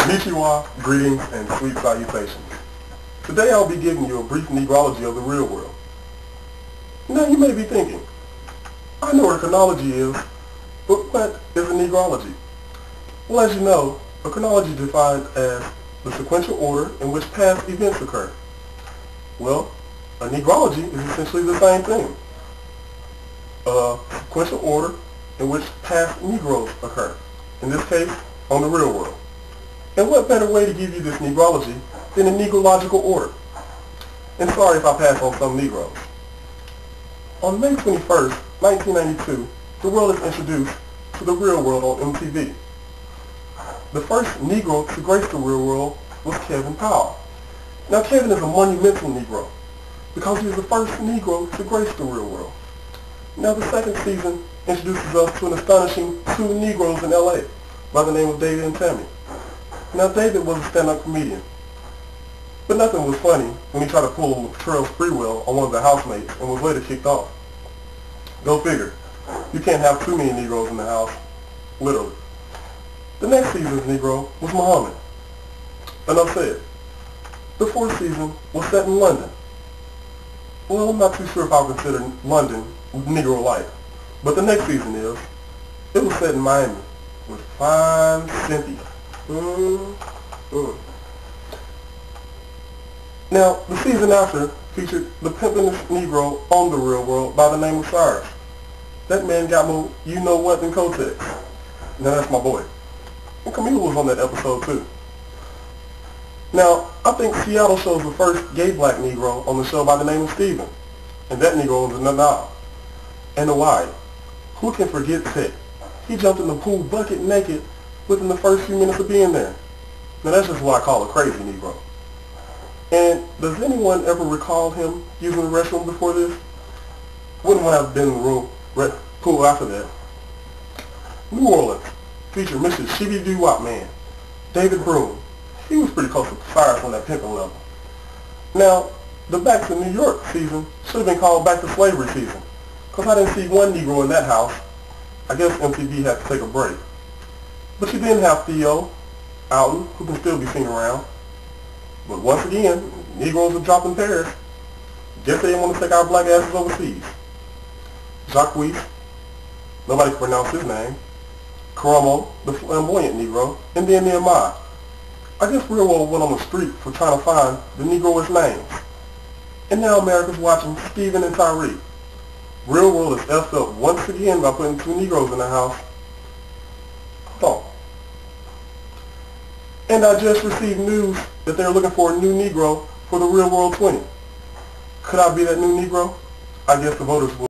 Konnichiwa, greetings, and sweet salutations. Today I'll be giving you a brief Negrology of the real world. Now you may be thinking, I know what a chronology is, but what is a Negrology? Well, as you know, a chronology is defined as the sequential order in which past events occur. Well, a Negrology is essentially the same thing. A sequential order in which past Negroes occur. In this case, on the real world. And what better way to give you this Negrology than in Negrological order? And sorry if I pass on some Negroes. On May 21st, 1992, the world is introduced to the real world on MTV. The first Negro to grace the real world was Kevin Powell. Now Kevin is a monumental Negro because he was the first Negro to grace the real world. Now the second season introduces us to an astonishing two Negroes in LA by the name of David and Tammy. Now David was a stand-up comedian, but nothing was funny when he tried to pull a Latrell Sprewell on one of the housemates and was later kicked off. Go figure. You can't have too many Negroes in the house, literally. The next season's Negro was Muhammad. Enough said. The fourth season was set in London. Well, I'm not too sure if I'll consider London Negro life, but the next season is. It was set in Miami with fine Cynthia. Now, the season after featured the pimpin'est Negro on the real world by the name of Cyrus. That man got more you-know-what than Kotex. Now that's my boy. And Camille was on that episode too. Now, I think Seattle shows the first gay black Negro on the show by the name of Steven. And that Negro was a Nana. And Hawaii. Who can forget Tech? He jumped in the pool bucket naked within the first few minutes of being there. Now that's just what I call a crazy Negro. And does anyone ever recall him using the restroom before this? Wouldn't want to have been in the room, pool after that. New Orleans featured Mr. Shibby-Doo-Wop Man, David Broom. He was pretty close to Cyrus on that pimping level. Now, the Back to New York season should have been called Back to Slavery season, because I didn't see one Negro in that house. I guess MTV had to take a break. But you didn't have Theo, Alton, who can still be seen around. But once again, Negroes are dropping Paris. Guess they didn't want to take our black asses overseas. Jacques, nobody can pronounce his name. Karamo, the flamboyant Negro, and then Nehemiah. I guess Real World went on the street for trying to find the Negroish names. And now America's watching Stephen and Tyree. Real World is effed up once again by putting two Negroes in the house. Oh. And I just received news that they're looking for a new Negro for the Real World 20. Could I be that new Negro? I guess the voters will.